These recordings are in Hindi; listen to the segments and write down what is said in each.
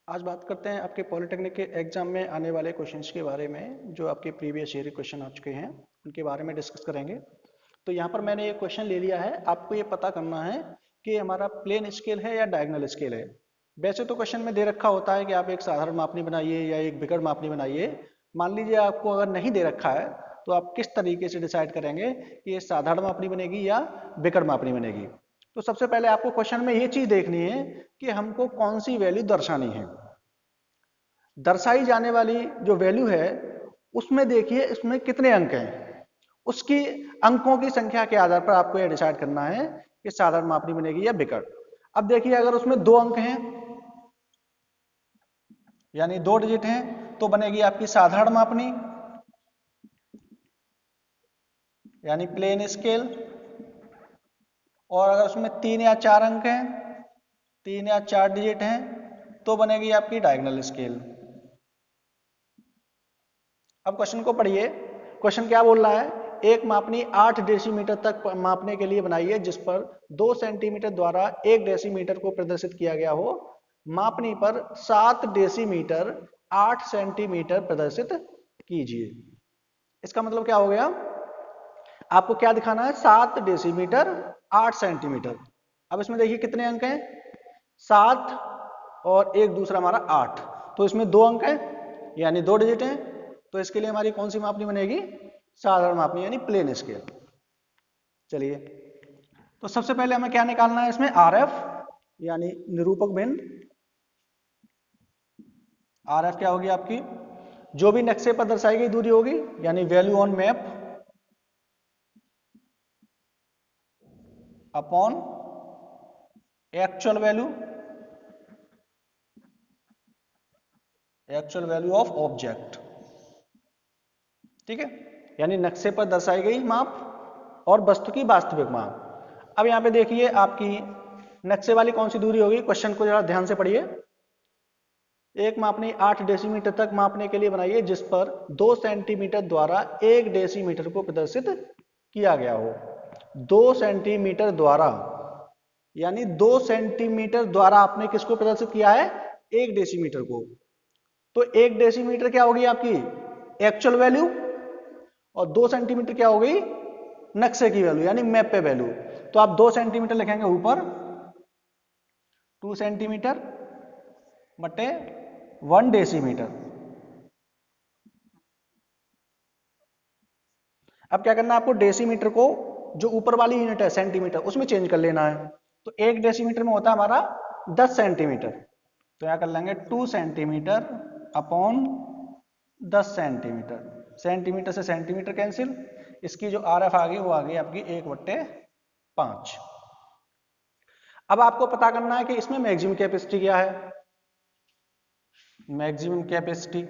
आज बात करते हैं आपके पॉलिटेक्निक के एग्जाम में आने वाले क्वेश्चंस के बारे में, जो आपके प्रीवियस ईयर क्वेश्चन आ चुके हैं उनके बारे में डिस्कस करेंगे। तो यहाँ पर मैंने एक क्वेश्चन ले लिया है, आपको ये पता करना है कि हमारा प्लेन स्केल है या डायगोनल स्केल है। वैसे तो क्वेश्चन में दे रखा होता है कि आप एक साधारण मापनी बनाइए या एक विकर्ण मापनी बनाइए। मान लीजिए आपको अगर नहीं दे रखा है तो आप किस तरीके से डिसाइड करेंगे कि ये साधारण मापनी बनेगी या विकर्ण मापनी बनेगी। तो सबसे पहले आपको क्वेश्चन में ये चीज देखनी है कि हमको कौन सी वैल्यू दर्शानी है। दर्शाई जाने वाली जो वैल्यू है उसमें देखिए इसमें कितने अंक हैं, उसकी अंकों की संख्या के आधार पर आपको यह डिसाइड करना है कि साधारण मापनी बनेगी या विकर्ण। अब देखिए अगर उसमें दो अंक हैं यानी दो डिजिट हैं तो बनेगी आपकी साधारण मापनी यानी प्लेन स्केल। और अगर उसमें तीन या चार अंक हैं, तीन या चार डिजिट हैं, तो बनेगी आपकी डायगोनल स्केल। अब क्वेश्चन को पढ़िए। क्वेश्चन क्या बोल रहा है, एक मापनी 8 डेसीमीटर तक मापने के लिए बनाई है जिस पर 2 सेंटीमीटर द्वारा 1 डेसीमीटर को प्रदर्शित किया गया हो। मापनी पर 7 डेसीमीटर 8 सेंटीमीटर प्रदर्शित कीजिए। इसका मतलब क्या हो गया, आपको क्या दिखाना है, 7 डेसीमीटर 8 सेंटीमीटर। अब इसमें देखिए कितने अंक हैं, 7 और एक दूसरा हमारा 8, तो इसमें दो अंक हैं यानी दो डिजिट हैं। तो इसके लिए हमारी कौन सी मापनी बनेगी, साधारण मापनी यानी प्लेन स्केल। चलिए, तो सबसे पहले हमें क्या निकालना है, इसमें आरएफ यानी निरूपक भिन्न। आरएफ क्या होगी आपकी, जो भी नक्शे पर दर्शाई गई दूरी होगी यानी value on map upon actual value of object. ठीक है, यानी नक्शे पर दर्शाई गई माप और वस्तु की वास्तविक माप। अब यहां पे देखिए आपकी नक्शे वाली कौन सी दूरी होगी, क्वेश्चन को जरा ध्यान से पढ़िए। एक मापनी 8 डेसीमीटर तक मापने के लिए बनाइए जिस पर 2 सेंटीमीटर द्वारा 1 डेसीमीटर को प्रदर्शित किया गया हो। 2 सेंटीमीटर द्वारा यानी 2 सेंटीमीटर द्वारा आपने किसको प्रदर्शित किया है, 1 डेसीमीटर को। तो 1 डेसीमीटर क्या होगी आपकी एक्चुअल वैल्यू, और 2 सेंटीमीटर क्या हो गई नक्शे की वैल्यू यानी मैप पे वैल्यू। तो आप 2 सेंटीमीटर लिखेंगे ऊपर, 2 सेंटीमीटर बटे 1 डेसीमीटर। अब क्या करना है आपको, डेसीमीटर को जो ऊपर वाली यूनिट है सेंटीमीटर उसमें चेंज कर लेना है। तो 1 डेसीमीटर में होता है हमारा 10 सेंटीमीटर। तो यहाँ कर लेंगे 2 सेंटीमीटर अपॉन 10 सेंटीमीटर। सेंटीमीटर से सेंटीमीटर कैंसिल, इसकी जो आरएफ आ गई वो आ गई आपकी 1/5। अब आपको पता करना है कि इसमें मैक्सिमम कैपेसिटी क्या है। मैक्सिमम कैपेसिटी,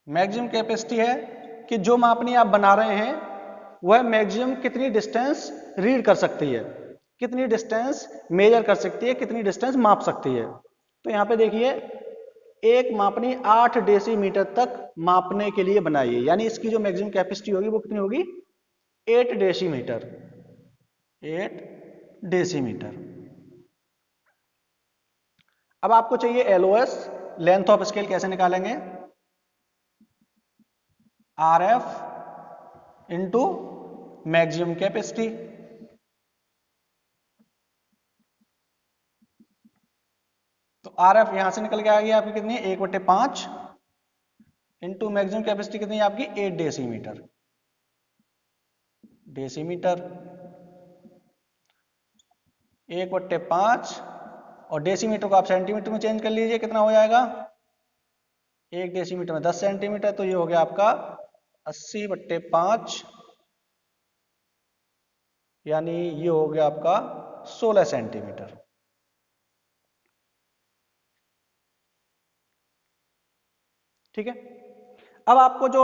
मैक्सिमम कैपेसिटी है कि जो मापनी आप बना रहे हैं वह मैक्सिमम कितनी डिस्टेंस रीड कर सकती है, कितनी डिस्टेंस मेजर कर सकती है, कितनी डिस्टेंस माप सकती है। तो यहां पे देखिए एक मापनी 8 डेसीमीटर तक मापने के लिए बनाई है यानी इसकी जो मैक्सिमम कैपेसिटी होगी वो कितनी होगी, 8 डेसीमीटर। 8 डेसीमीटर। अब आपको चाहिए एलओएस, लेंथ ऑफ स्केल। कैसे निकालेंगे, आरएफ इंटू मैक्सिमम कैपेसिटी। तो आरएफ यहां से निकल के आ गई आपकी कितनी, 1/5 इंटू मैक्सिमम कैपेसिटी कितनी है आपकी 8 डेसीमीटर। डेसीमीटर 1/5 और डेसीमीटर को आप सेंटीमीटर में चेंज कर लीजिए, कितना हो जाएगा, 1 डेसीमीटर में 10 सेंटीमीटर। तो ये हो गया आपका 80/5 यानी ये हो गया आपका 16 सेंटीमीटर। ठीक है, अब आपको जो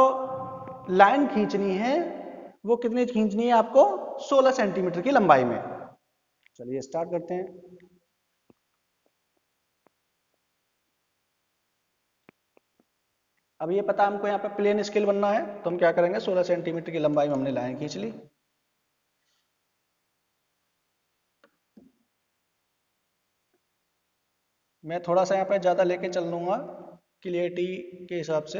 लाइन खींचनी है वो कितनी खींचनी है आपको, 16 सेंटीमीटर की लंबाई में। चलिए स्टार्ट करते हैं। अब ये पता हमको यहाँ पे प्लेन स्केल बनना है तो हम क्या करेंगे, 16 सेंटीमीटर की लंबाई में हमने लाइन खींच ली। मैं थोड़ा सा यहाँ पे ज़्यादा लेके चल लूँगा क्लियरिटी के हिसाब से,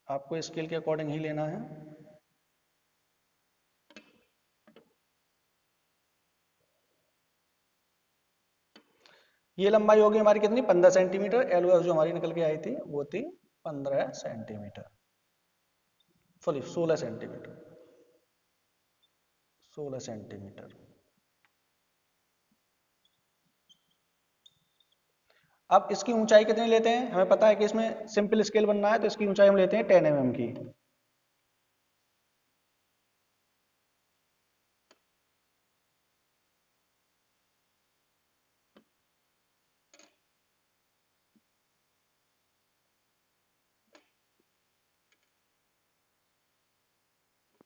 आपको स्केल के अकॉर्डिंग ही लेना है। ये लंबाई होगी हमारी कितनी, 15 सेंटीमीटर। एलओएस जो हमारी निकल के आई थी वो थी 15 सेंटीमीटर, सॉरी 16 सेंटीमीटर, 16 सेंटीमीटर। अब इसकी ऊंचाई कितनी लेते हैं, हमें पता है कि इसमें सिंपल स्केल बनना है, तो इसकी ऊंचाई हम लेते हैं 10 mm की।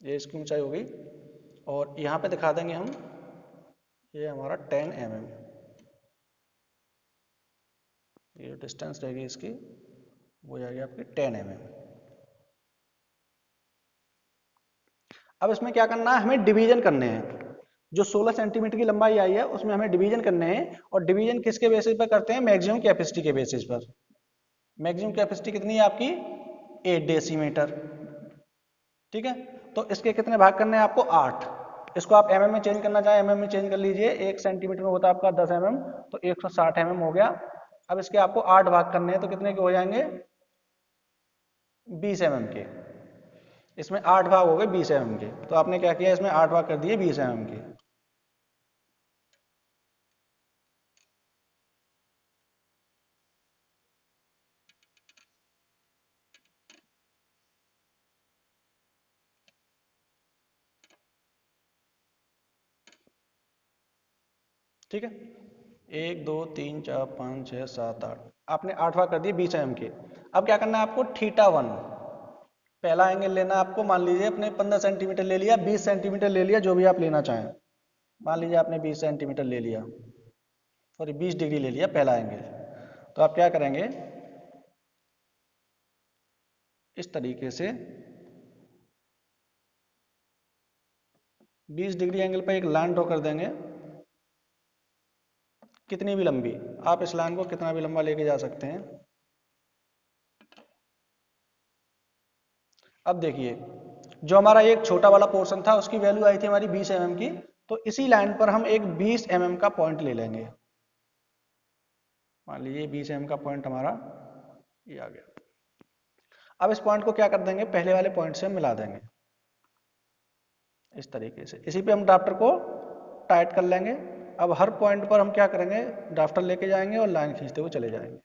ये इसकी ऊंचाई होगी, और यहाँ पे दिखा देंगे हम, ये हमारा 10 mm, ये जो डिस्टेंस रहेगी इसकी वो जाएगी आपकी 10 mm। अब इसमें क्या करना है, हमें डिवीजन करने हैं। जो 16 सेंटीमीटर की लंबाई आई है उसमें हमें डिवीजन करने हैं, और डिवीजन किसके बेसिस पर करते हैं, मैक्सिमम कैपेसिटी के बेसिस पर। मैक्सिमम कैपेसिटी कितनी है आपकी, 8 डेसीमीटर, ठीक है। तो इसके कितने भाग करने हैं आपको, 8। इसको आप mm में चेंज करना चाहें mm में चेंज कर लीजिए। 1 सेंटीमीटर में होता है आपका 10 mm, तो 160 mm हो गया। अब इसके आपको 8 भाग करने हैं, तो कितने के हो जाएंगे, 20 mm के। इसमें 8 भाग हो गए 20 mm के, तो आपने क्या किया, इसमें 8 भाग कर दिए 20 mm के। ठीक है, 1 2 3 4 5 6 7 8, आपने 8 भाग कर दिए 20 mm के। अब क्या करना है आपको, θ1 पहला एंगल लेना है आपको। मान लीजिए अपने 15 सेंटीमीटर ले लिया, 20 सेंटीमीटर ले लिया, जो भी आप लेना चाहें। मान लीजिए आपने 20 सेंटीमीटर ले लिया, सॉरी 20 डिग्री ले लिया पहला एंगल। तो आप क्या करेंगे, इस तरीके से 20 डिग्री एंगल पर एक लाइन ड्रॉ कर देंगे, कितनी भी लंबी। आप इस लाइन को कितना भी लंबा लेके जा सकते हैं। अब देखिए, जो हमारा एक छोटा वाला पोर्शन था उसकी वैल्यू आई थी हमारी 20 mm की, तो इसी लाइन पर हम एक 20 mm का पॉइंट ले लेंगे। मान लीजिए 20 mm का पॉइंट हमारा ये आ गया। अब इस पॉइंट को क्या कर देंगे, पहले वाले पॉइंट से हम मिला देंगे इस तरीके से। इसी पे हम ड्राफ्टर को टाइट कर लेंगे। अब हर पॉइंट पर हम क्या करेंगे, ड्राफ्टर लेके जाएंगे और लाइन खींचते हुए चले जाएंगे।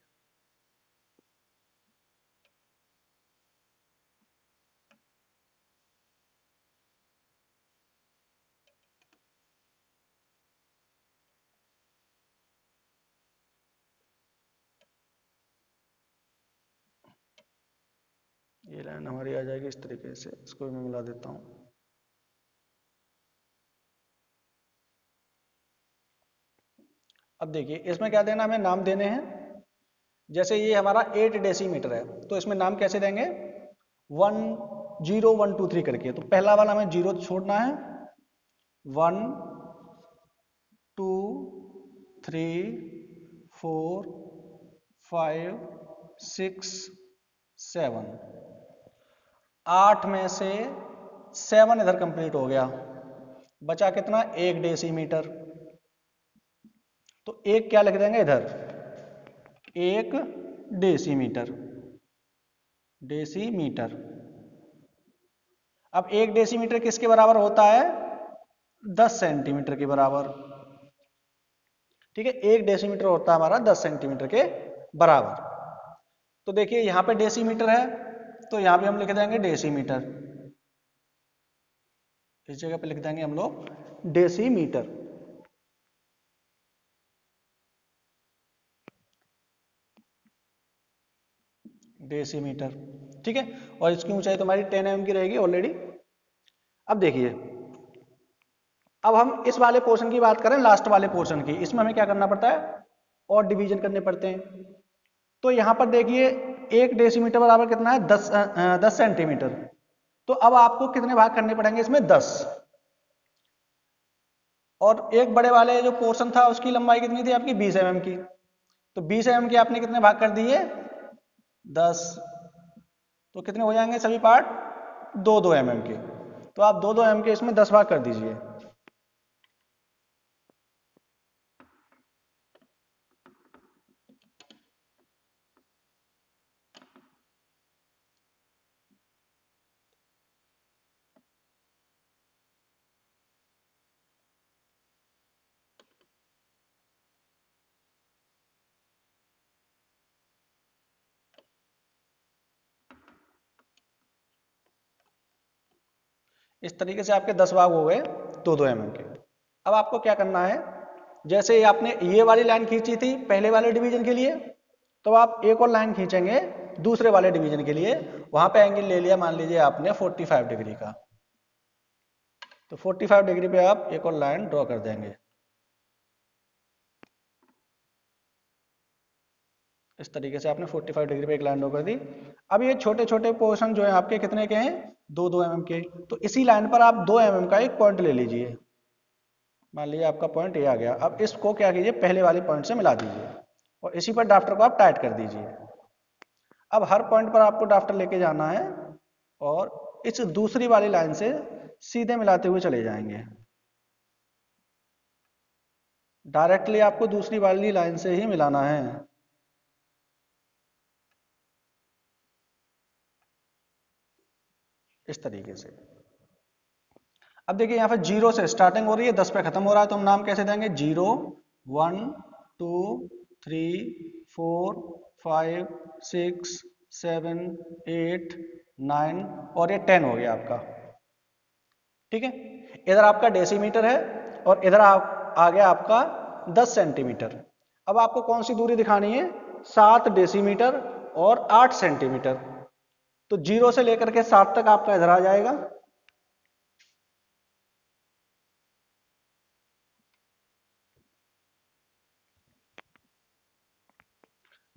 ये लाइन हमारी आ जाएगी इस तरीके से, इसको भी मैं मिला देता हूँ। अब देखिए इसमें क्या देना, हमें नाम देने हैं। जैसे ये हमारा 8 डेसीमीटर है, तो इसमें नाम कैसे देंगे, 1 0 1 2 3 करके। तो पहला वाला हमें 0 छोड़ना है, 1 2 3 4 5 6 7, 8 में से 7 इधर कंप्लीट हो गया, बचा कितना, 1 डेसीमीटर। तो एक क्या लिख देंगे इधर, 1 डेसीमीटर, डेसीमीटर। अब 1 डेसीमीटर किसके बराबर होता है, 10 सेंटीमीटर के बराबर। ठीक है, 1 डेसीमीटर होता है हमारा 10 सेंटीमीटर के बराबर। तो देखिए यहां पे डेसीमीटर है, तो यहां पे हम लिख देंगे डेसीमीटर, इस जगह पे लिख देंगे हम लोग डेसीमीटर। डेसीमीटर, ठीक है। और इसकी ऊंचाई तो हमारी 10 mm की रहेगी ऑलरेडी। अब देखिए, अब हम इस वाले पोर्शन की बात करें, लास्ट वाले पोर्शन की, इसमें हमें क्या करना पड़ता है, और डिवीजन करने पड़ते हैं। तो यहां पर देखिए 1 डेसीमीटर बराबर कितना है, 10 सेंटीमीटर। तो अब आपको कितने भाग करने पड़ेंगे इसमें, 10। और एक बड़े वाले जो पोर्शन था उसकी लंबाई कितनी थी आपकी, 20 mm की। तो 20 mm के आपने कितने भाग कर दिए? 10। तो कितने हो जाएंगे सभी पार्ट? 2-2 mm के। तो आप 2-2 mm के इसमें 10 भाग कर दीजिए। इस तरीके से आपके 10 भाग हो गए 2-2 mm के। अब आपको क्या करना है, जैसे आपने ये वाली लाइन खींची थी पहले वाले डिवीजन के लिए, तो आप एक और लाइन खींचेंगे दूसरे वाले डिवीजन के लिए। वहां पे एंगल ले लिया मान लीजिए आपने 45 डिग्री का, तो 45 डिग्री पे आप एक और लाइन ड्रॉ कर देंगे। इस तरीके से आपने 45 डिग्री पे एक लाइन ड्रॉ कर दी। अब ये छोटे छोटे पोर्शन जो है आपके कितने के हैं? 2-2 mm के। तो इसी लाइन पर आप 2 mm का एक पॉइंट ले लीजिए। मान लीजिए आपका पॉइंट ये आ गया। अब इसको क्या कीजिए, पहले वाले पॉइंट से मिला दीजिए और इसी पर ड्राफ्टर को आप टाइट कर दीजिए। अब हर पॉइंट पर आपको ड्राफ्टर लेके जाना है और इस दूसरी वाली लाइन से सीधे मिलाते हुए चले जाएंगे। डायरेक्टली आपको दूसरी वाली लाइन से ही मिलाना है। इस तरीके से। अब देखिए यहाँ पर 0 से स्टार्टिंग हो रही है, 10 पे खत्म हो रहा है, तो हम नाम कैसे देंगे? 0, 1, 2, 3, 4, 5, 6, 7, 8, 9 और ये 10 हो गया आपका। ठीक है, इधर आपका डेसीमीटर है और इधर आ गया आपका 10 सेंटीमीटर। अब आपको कौन सी दूरी दिखानी है? 7 डेसीमीटर और 8 सेंटीमीटर। तो 0 से लेकर के 7 तक आपका इधर आ जाएगा।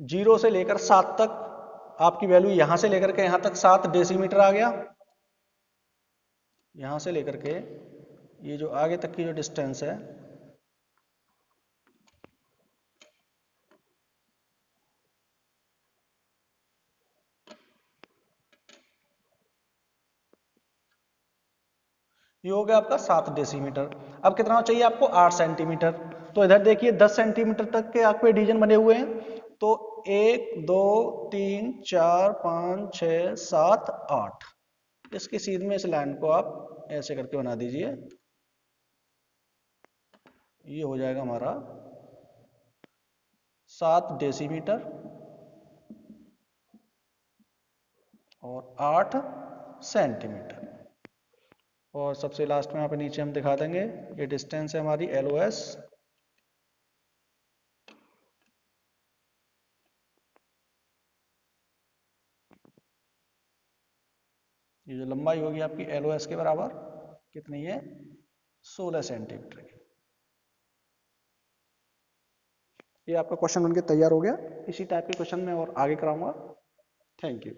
0 से लेकर 7 तक आपकी वैल्यू, यहां से लेकर के यहां तक 7 डेसीमीटर आ गया। यहां से लेकर के ये जो आगे तक की जो डिस्टेंस है, ये हो गया आपका 7 डेसीमीटर। अब कितना चाहिए आपको? 8 सेंटीमीटर। तो इधर देखिए 10 सेंटीमीटर तक के आपके डिवीजन बने हुए हैं। तो 1, 2, 3, 4, 5, 6, 7, 8। इसके सीध में इस लाइन को आप ऐसे करके बना दीजिए। ये हो जाएगा हमारा 7 डेसीमीटर और 8 सेंटीमीटर। और सबसे लास्ट में यहाँ पे नीचे हम दिखा देंगे, ये डिस्टेंस है हमारी LOS। ये जो लंबाई होगी आपकी LOS के बराबर कितनी है? 16 सेंटीमीटर की। ये आपका क्वेश्चन बनके तैयार हो गया। इसी टाइप के क्वेश्चन मैं और आगे कराऊंगा। Thank you.